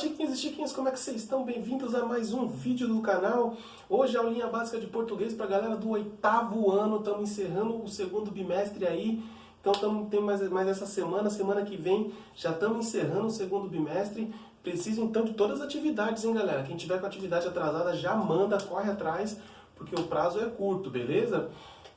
chiquinhos e chiquinhas, como é que vocês estão? Bem-vindos a mais um vídeo do canal. Hoje a aulinha básica de português para a galera do 8º ano. Estamos encerrando o segundo bimestre aí. Então tem mais essa semana que vem já estamos encerrando o segundo bimestre. Preciso então de todas as atividades, hein, galera? Quem tiver com atividade atrasada já manda, corre atrás, porque o prazo é curto, beleza?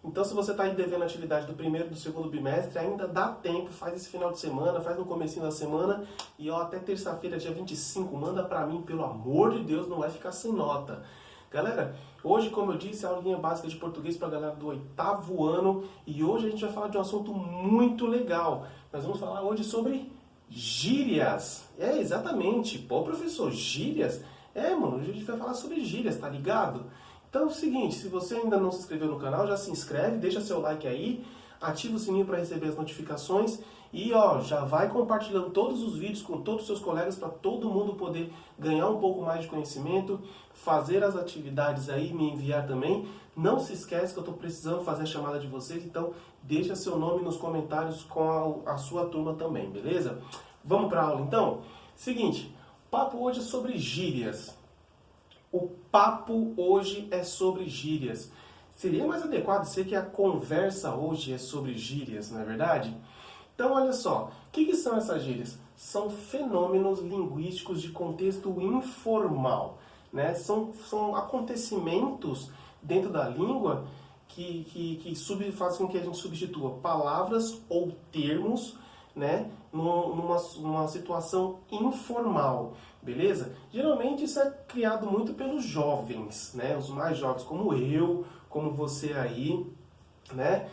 Então, se você está aí devendo atividade do primeiro e do segundo bimestre, ainda dá tempo, faz esse final de semana, faz no comecinho da semana e ó, até terça-feira, dia 25, manda pra mim, pelo amor de Deus, não vai ficar sem nota. Galera, hoje, como eu disse, a aulinha básica de português para a galera do 8º ano e hoje a gente vai falar de um assunto muito legal. Nós vamos falar hoje sobre gírias. É, exatamente. Pô, professor, gírias? É, mano, hoje a gente vai falar sobre gírias, tá ligado? Então é o seguinte, se você ainda não se inscreveu no canal, já se inscreve, deixa seu like aí, ativa o sininho para receber as notificações e ó, já vai compartilhando todos os vídeos com todos os seus colegas para todo mundo poder ganhar um pouco mais de conhecimento, fazer as atividades aí, me enviar também. Não se esquece que eu estou precisando fazer a chamada de vocês, então deixa seu nome nos comentários com a sua turma também, beleza? Vamos para a aula então? Seguinte, o papo hoje é sobre gírias. O papo hoje é sobre gírias. Seria mais adequado dizer que a conversa hoje é sobre gírias, não é verdade? Então, olha só, o que são essas gírias? São fenômenos linguísticos de contexto informal, né? São acontecimentos dentro da língua que fazem com que a gente substitua palavras ou termos, né, numa situação informal, beleza? Geralmente isso é criado muito pelos jovens, né, os mais jovens, como eu, como você aí, né?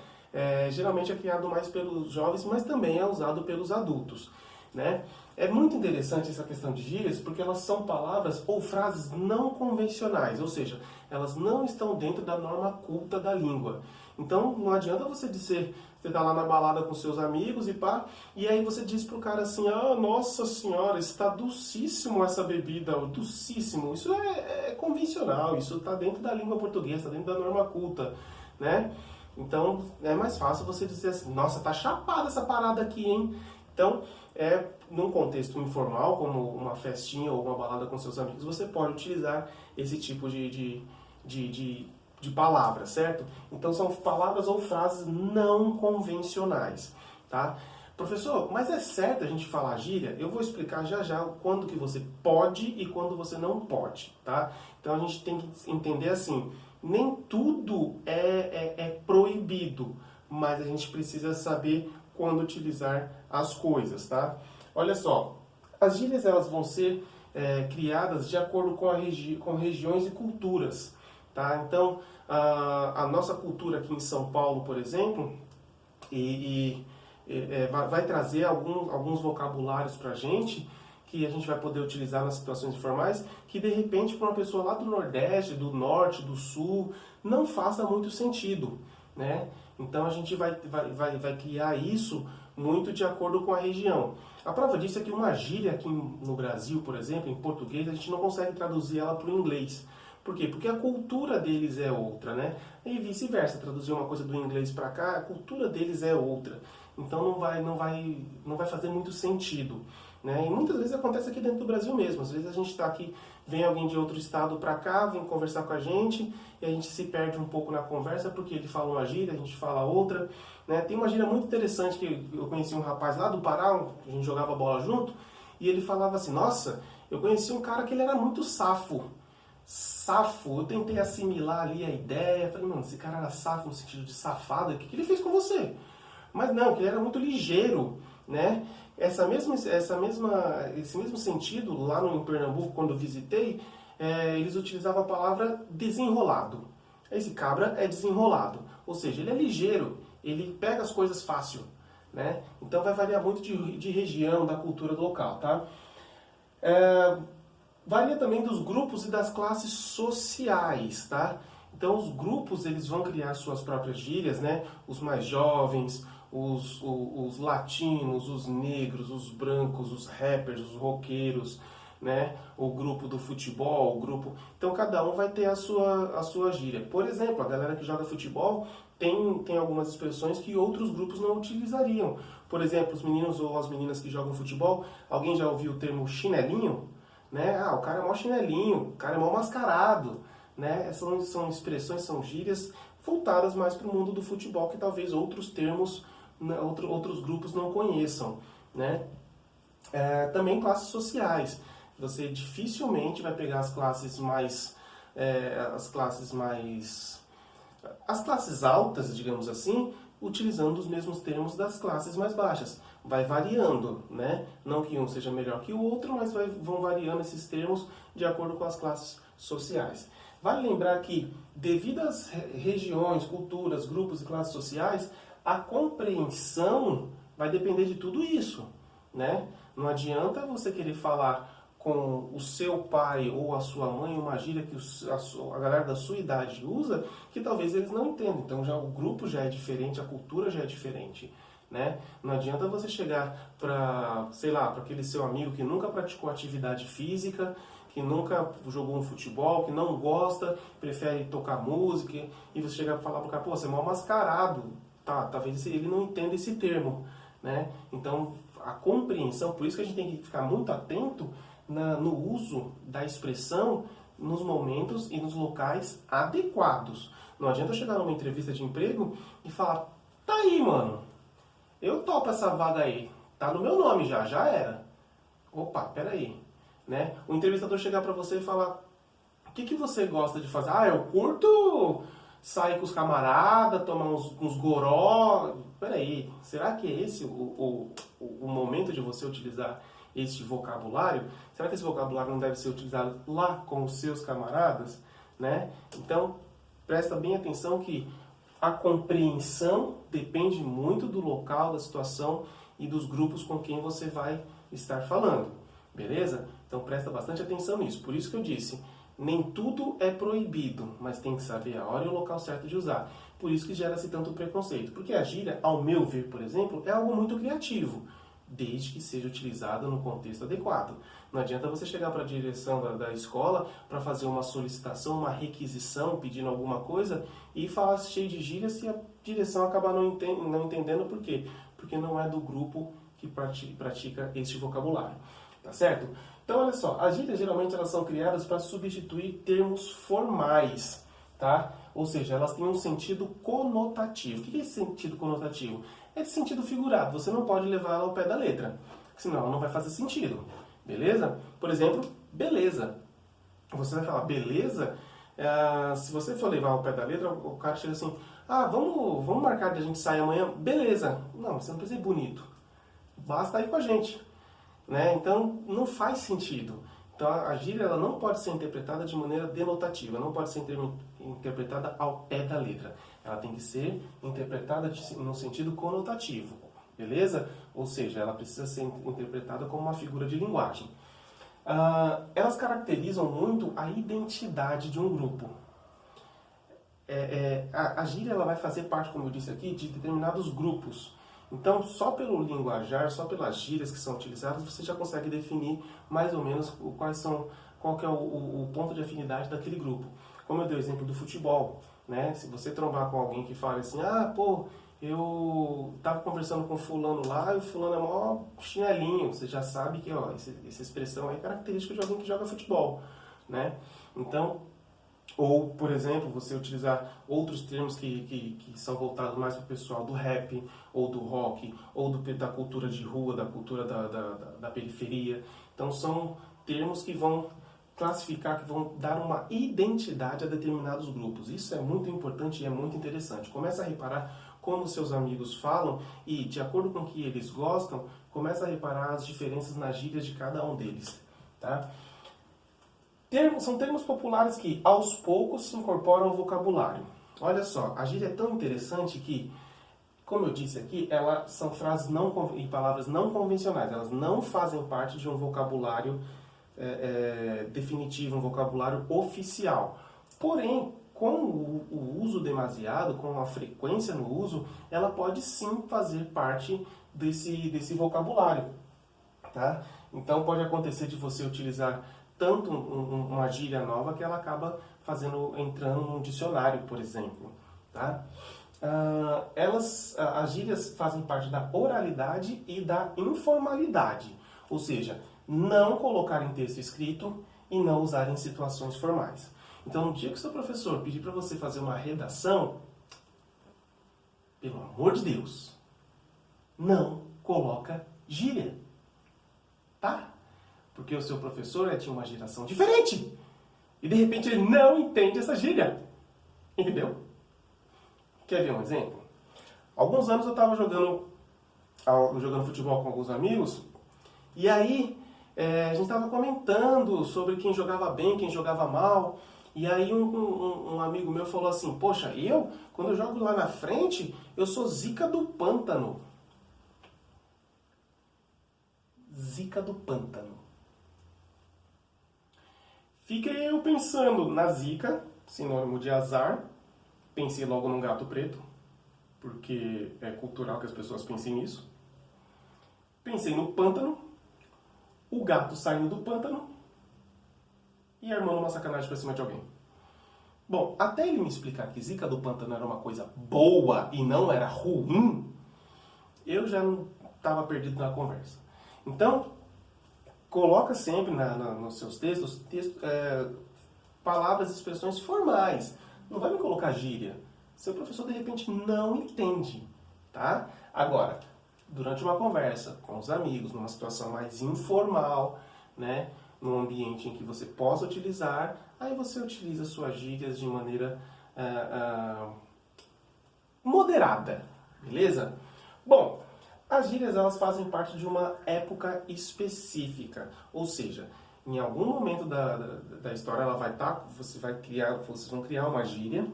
Geralmente é criado mais pelos jovens, mas também é usado pelos adultos, né? É muito interessante essa questão de gírias, porque elas são palavras ou frases não convencionais, ou seja, elas não estão dentro da norma culta da língua. Então, não adianta você dizer, você tá lá na balada com seus amigos e pá, e aí você diz pro cara assim, ah, nossa senhora, está docíssimo essa bebida, docíssimo. Isso é convencional, isso tá dentro da língua portuguesa, tá dentro da norma culta, né? Então, é mais fácil você dizer assim, nossa, tá chapada essa parada aqui, hein? Então, num contexto informal, como uma festinha ou uma balada com seus amigos, você pode utilizar esse tipo de palavras, certo? Então, são palavras ou frases não convencionais, tá? Professor, mas é certo a gente falar gíria? Eu vou explicar já já quando que você pode e quando você não pode, tá? Então, a gente tem que entender assim, nem tudo é proibido, mas a gente precisa saber quando utilizar as coisas, tá? Olha só, as gírias elas vão ser criadas de acordo com regiões e culturas, tá? Então, a nossa cultura aqui em São Paulo, por exemplo, vai trazer alguns vocabulários pra gente, que a gente vai poder utilizar nas situações informais, que de repente para uma pessoa lá do Nordeste, do Norte, do Sul, não faça muito sentido, né? Então a gente vai criar isso muito de acordo com a região. A prova disso é que uma gíria aqui no Brasil, por exemplo, em português, a gente não consegue traduzir ela para o inglês. Por quê? Porque a cultura deles é outra, né? E vice-versa, traduzir uma coisa do inglês para cá, a cultura deles é outra. Então não vai fazer muito sentido, né? E muitas vezes acontece aqui dentro do Brasil mesmo. Às vezes a gente está aqui, vem alguém de outro estado para cá, vem conversar com a gente e a gente se perde um pouco na conversa porque ele fala uma gíria, a gente fala outra, né? Tem uma gíria muito interessante que eu conheci um rapaz lá do Pará, a gente jogava bola junto, e ele falava assim, nossa, eu conheci um cara que ele era muito safo. Safo, eu tentei assimilar ali a ideia, falei, mano, esse cara era safo no sentido de safado, o que ele fez com você? Mas não, que ele era muito ligeiro, né? Esse mesmo sentido, lá em Pernambuco, quando eu visitei, eles utilizavam a palavra desenrolado. Esse cabra é desenrolado, ou seja, ele é ligeiro, ele pega as coisas fácil, né? Então vai variar muito de região, da cultura do local, tá? Varia também dos grupos e das classes sociais, tá? Então os grupos eles vão criar suas próprias gírias, né? Os mais jovens, os latinos, os negros, os brancos, os rappers, os roqueiros, né? O grupo do futebol, o grupo... Então cada um vai ter a sua gíria. Por exemplo, a galera que joga futebol tem algumas expressões que outros grupos não utilizariam. Por exemplo, os meninos ou as meninas que jogam futebol, alguém já ouviu o termo chinelinho? né? Ah, o cara é mó chinelinho, o cara é mó mascarado, né? São expressões, são gírias voltadas mais para o mundo do futebol, que talvez outros termos, né, outros grupos não conheçam, né? Também classes sociais. Você dificilmente vai pegar as classes mais... as classes altas, digamos assim, utilizando os mesmos termos das classes mais baixas. Vai variando, né? Não que um seja melhor que o outro, mas vão variando esses termos de acordo com as classes sociais. Vale lembrar que, devido às regiões, culturas, grupos e classes sociais, a compreensão vai depender de tudo isso, né? Não adianta você querer falar com o seu pai ou a sua mãe uma gíria que a galera da sua idade usa, que talvez eles não entendam. Então já o grupo já é diferente, a cultura já é diferente, né? Não adianta você chegar para, sei lá, para aquele seu amigo que nunca praticou atividade física, que nunca jogou um futebol, que não gosta, prefere tocar música, e você chegar para falar pro cara, pô, você é mal mascarado. Tá, talvez ele não entenda esse termo, né? Então, a compreensão, por isso que a gente tem que ficar muito atento no uso da expressão nos momentos e nos locais adequados. Não adianta eu chegar numa entrevista de emprego e falar, tá aí, mano, eu topo essa vaga aí, tá no meu nome já era. Opa, peraí, né? O entrevistador chegar pra você e falar, o que você gosta de fazer? Ah, eu curto sair com os camaradas, tomar uns goró. Peraí, será que é esse o momento de você utilizar este vocabulário? Será que esse vocabulário não deve ser utilizado lá com os seus camaradas, né? Então, presta bem atenção que a compreensão depende muito do local, da situação e dos grupos com quem você vai estar falando, beleza? Então, presta bastante atenção nisso. Por isso que eu disse, nem tudo é proibido, mas tem que saber a hora e o local certo de usar. Por isso que gera-se tanto preconceito. Porque a gíria, ao meu ver, por exemplo, é algo muito criativo, desde que seja utilizada no contexto adequado. Não adianta você chegar para a direção da escola para fazer uma solicitação, uma requisição, pedindo alguma coisa e falar cheio de gírias se a direção acabar não entendendo por quê? Porque não é do grupo que pratica este vocabulário. Tá certo? Então, olha só, as gírias geralmente elas são criadas para substituir termos formais, tá? Ou seja, elas têm um sentido conotativo. O que é esse sentido conotativo? É de sentido figurado. Você não pode levar ela ao pé da letra, senão ela não vai fazer sentido. Beleza? Por exemplo, beleza. Você vai falar beleza, se você for levar ao pé da letra, o cara chega assim, ah, vamos marcar de a gente sair amanhã? Beleza. Não, você não precisa ir bonito. Basta ir com a gente. Né? Então, não faz sentido. Então, a gíria ela não pode ser interpretada de maneira denotativa, não pode ser interpretada ao pé da letra. Ela tem que ser interpretada no sentido conotativo, beleza? Ou seja, ela precisa ser interpretada como uma figura de linguagem. Elas caracterizam muito a identidade de um grupo. A gíria ela vai fazer parte, como eu disse aqui, de determinados grupos. Então, só pelo linguajar, só pelas gírias que são utilizadas, você já consegue definir mais ou menos qual que é o ponto de afinidade daquele grupo. Como eu dei o exemplo do futebol, né? Se você trombar com alguém que fala assim, ah, pô, eu tava conversando com fulano lá e o fulano é mó chinelinho, você já sabe que, ó, essa expressão aí é característica de alguém que joga futebol, né? Então, ou, por exemplo, você utilizar outros termos que são voltados mais para o pessoal do rap, ou do rock, ou da cultura de rua, da cultura da periferia. Então, são termos que vão classificar, que vão dar uma identidade a determinados grupos. Isso é muito importante e é muito interessante. Começa a reparar como seus amigos falam e, de acordo com o que eles gostam, começa a reparar as diferenças nas gírias de cada um deles, tá? São termos populares que, aos poucos, se incorporam ao vocabulário. Olha só, a gíria é tão interessante que, como eu disse aqui, elas são frases e palavras não convencionais. Elas não fazem parte de um vocabulário definitivo, um vocabulário oficial. Porém, com o uso demasiado, com a frequência no uso, ela pode sim fazer parte desse vocabulário. Tá? Então, pode acontecer de você utilizar tanto uma gíria nova que ela acaba entrando num dicionário, por exemplo. Tá? As gírias fazem parte da oralidade e da informalidade. Ou seja, não colocar em texto escrito e não usar em situações formais. Então, no dia que o seu professor pedir para você fazer uma redação, pelo amor de Deus, não coloca gíria, tá? Porque o seu professor tinha uma geração diferente e de repente ele não entende essa gíria, entendeu? Quer ver um exemplo? Alguns anos eu estava jogando futebol com alguns amigos e aí a gente estava comentando sobre quem jogava bem, quem jogava mal. E aí um amigo meu falou assim, poxa, quando eu jogo lá na frente, eu sou zica do pântano. Zica do pântano. Fiquei eu pensando na zica, sinônimo de azar. Pensei logo num gato preto, porque é cultural que as pessoas pensem nisso. Pensei no pântano, o gato saindo do pântano e armando uma sacanagem pra cima de alguém. Bom, até ele me explicar que zica do pântano era uma coisa boa e não era ruim, eu já não estava perdido na conversa. Então, coloca sempre nos seus textos palavras e expressões formais. Não vai me colocar gíria. Seu professor, de repente, não entende, tá? Agora, durante uma conversa com os amigos, numa situação mais informal, né? Num ambiente em que você possa utilizar, aí você utiliza suas gírias de maneira moderada, beleza? Bom, as gírias elas fazem parte de uma época específica, ou seja, em algum momento da história ela vai estar, vocês vão criar uma gíria,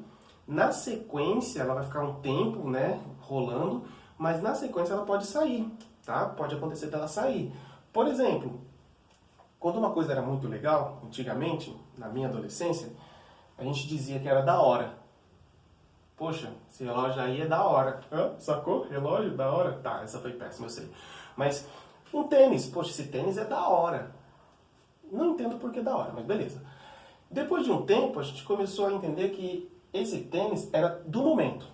na sequência ela vai ficar um tempo, né, rolando, mas na sequência ela pode sair, tá? Pode acontecer dela sair. Por exemplo, quando uma coisa era muito legal, antigamente, na minha adolescência, a gente dizia que era da hora. Poxa, esse relógio aí é da hora. Hã? Sacou? Relógio da hora? Tá, essa foi péssima, eu sei. Mas um tênis, poxa, esse tênis é da hora. Não entendo por que da hora, mas beleza. Depois de um tempo, a gente começou a entender que esse tênis era do momento.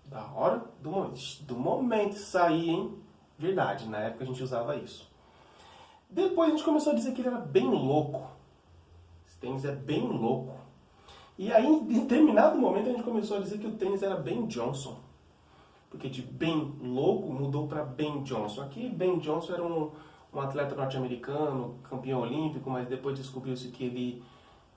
Da hora, do momento. Do momento sair, hein? Verdade, na época a gente usava isso. Depois a gente começou a dizer que ele era bem louco. Esse tênis é bem louco. E aí, em determinado momento, a gente começou a dizer que o tênis era Ben Johnson. Porque de bem louco mudou para Ben Johnson. Aqui, Ben Johnson era um atleta norte-americano, campeão olímpico, mas depois descobriu-se que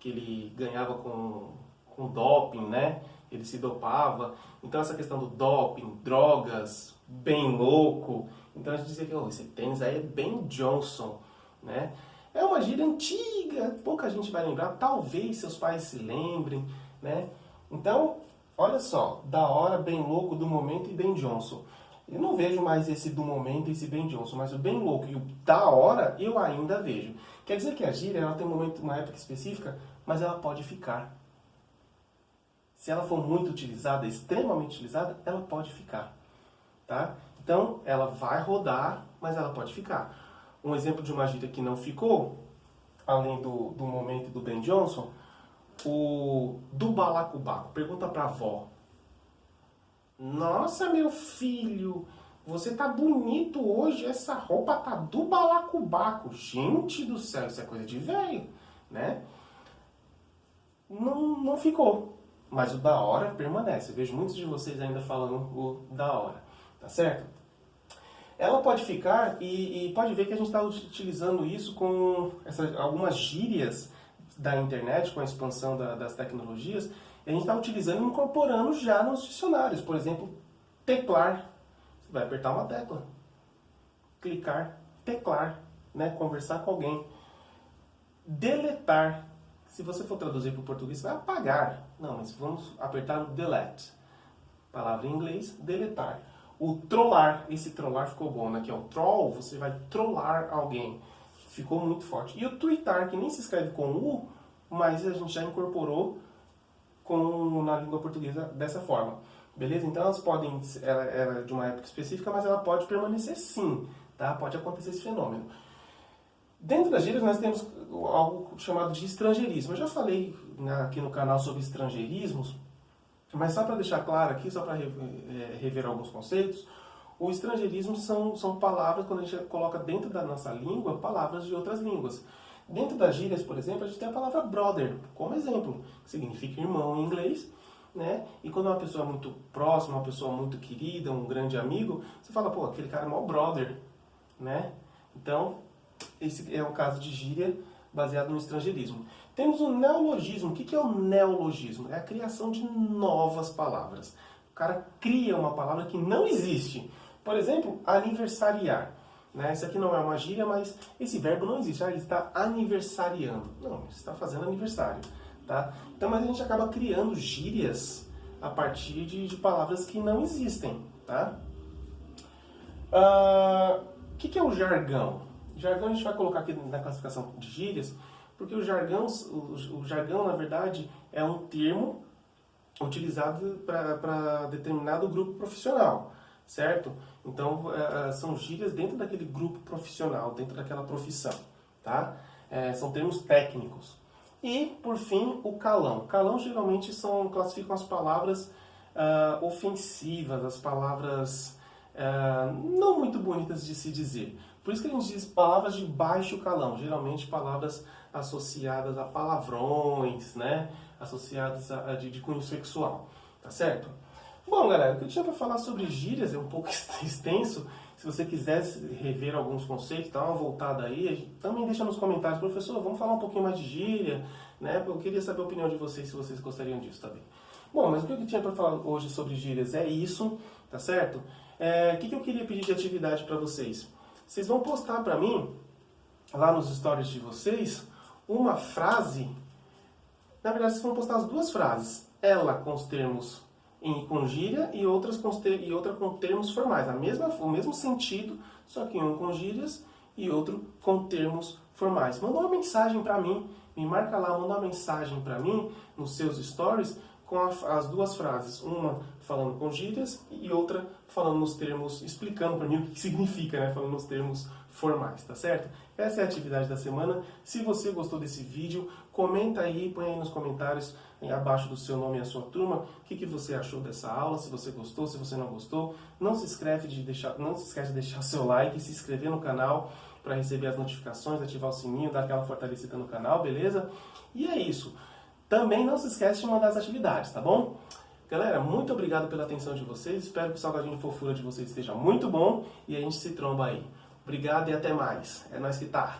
ele ganhava com doping, né? Ele se dopava. Então, essa questão do doping, drogas, bem louco. Então, a gente dizia que esse tênis aí é Ben Johnson, né? É uma gíria antiga, pouca gente vai lembrar, talvez seus pais se lembrem, né? Então, olha só, da hora, bem louco, do momento e Ben Johnson. Eu não vejo mais esse do momento e esse Ben Johnson, mas o bem louco e o da hora eu ainda vejo. Quer dizer que a gíria ela tem um momento, uma época específica, mas ela pode ficar. Se ela for muito utilizada, extremamente utilizada, ela pode ficar, tá? Então, ela vai rodar, mas ela pode ficar. Um exemplo de uma gíria que não ficou, além do momento e do Ben Johnson, o do balacobaco. Pergunta pra avó. Nossa, meu filho, você tá bonito hoje, essa roupa tá do balacobaco. Gente do céu, isso é coisa de velho, né? Não ficou, mas o da hora permanece. Eu vejo muitos de vocês ainda falando o da hora, tá certo? Ela pode ficar e pode ver que a gente está utilizando isso com algumas gírias da internet, com a expansão das tecnologias, e a gente está utilizando e incorporando já nos dicionários. Por exemplo, teclar. Você vai apertar uma tecla. Clicar, teclar, né? Conversar com alguém. Deletar. Se você for traduzir para o português, você vai apagar. Não, mas vamos apertar o delete. Palavra em inglês, deletar. O trollar, esse trollar ficou bom, né? Que é o troll, você vai trollar alguém. Ficou muito forte. E o tweetar, que nem se escreve com U, mas a gente já incorporou na língua portuguesa dessa forma. Beleza? Então elas podem, ela é de uma época específica, mas ela pode permanecer sim, tá? Pode acontecer esse fenômeno. Dentro das gírias nós temos algo chamado de estrangeirismo. Eu já falei aqui no canal sobre estrangeirismos, mas só para deixar claro aqui, só para rever alguns conceitos, O estrangeirismo são palavras, quando a gente coloca dentro da nossa língua, palavras de outras línguas. Dentro das gírias, por exemplo, a gente tem a palavra brother, como exemplo, que significa irmão em inglês, né? E quando é uma pessoa muito próxima, uma pessoa muito querida, um grande amigo, você fala, pô, aquele cara é meu brother, né? Então, esse é um caso de gíria baseado no estrangeirismo. Temos o neologismo. O que é o neologismo? É a criação de novas palavras. O cara cria uma palavra que não existe. Por exemplo, aniversariar. Né? Isso aqui não é uma gíria, mas esse verbo não existe. Ah, ele está aniversariando. Não, ele está fazendo aniversário. Tá? Então, mas a gente acaba criando gírias a partir de palavras que não existem. Tá? O que é o jargão? O jargão a gente vai colocar aqui na classificação de gírias, porque o jargão, na verdade, é um termo utilizado para determinado grupo profissional, certo? Então, são gírias dentro daquele grupo profissional, dentro daquela profissão, tá? São termos técnicos. E, por fim, o calão. Calão, geralmente, classificam as palavras ofensivas, as palavras não muito bonitas de se dizer. Por isso que a gente diz palavras de baixo calão, geralmente palavras associadas a palavrões, né? Associadas de cunho sexual, tá certo? Bom, galera, o que eu tinha para falar sobre gírias é um pouco extenso. Se você quiser rever alguns conceitos, dá uma voltada aí, também deixa nos comentários, professor, vamos falar um pouquinho mais de gíria, né? Eu queria saber a opinião de vocês, se vocês gostariam disso também. Bom, mas o que eu tinha para falar hoje sobre gírias é isso, tá certo? O que eu queria pedir de atividade para vocês? Vocês vão postar para mim, lá nos stories de vocês, uma frase. Na verdade, vocês vão postar as duas frases. Ela com os termos com gíria e outra com termos formais. O mesmo sentido, só que um com gírias e outro com termos formais. Manda uma mensagem para mim, me marca lá, manda uma mensagem para mim nos seus stories com as duas frases, uma falando com gírias e outra falando nos termos, explicando para mim o que significa, né? Falando nos termos formais, tá certo? Essa é a atividade da semana. Se você gostou desse vídeo, comenta aí, põe aí nos comentários, abaixo do seu nome e a sua turma, o que você achou dessa aula, se você gostou, se você não gostou. Não se esquece de deixar o seu like, se inscrever no canal para receber as notificações, ativar o sininho, dar aquela fortalecida no canal, beleza? E é isso. Também não se esquece de mandar as atividades, tá bom? Galera, muito obrigado pela atenção de vocês. Espero que o salgadinho de fofura de vocês esteja muito bom e a gente se tromba aí. Obrigado e até mais. É nóis que tá.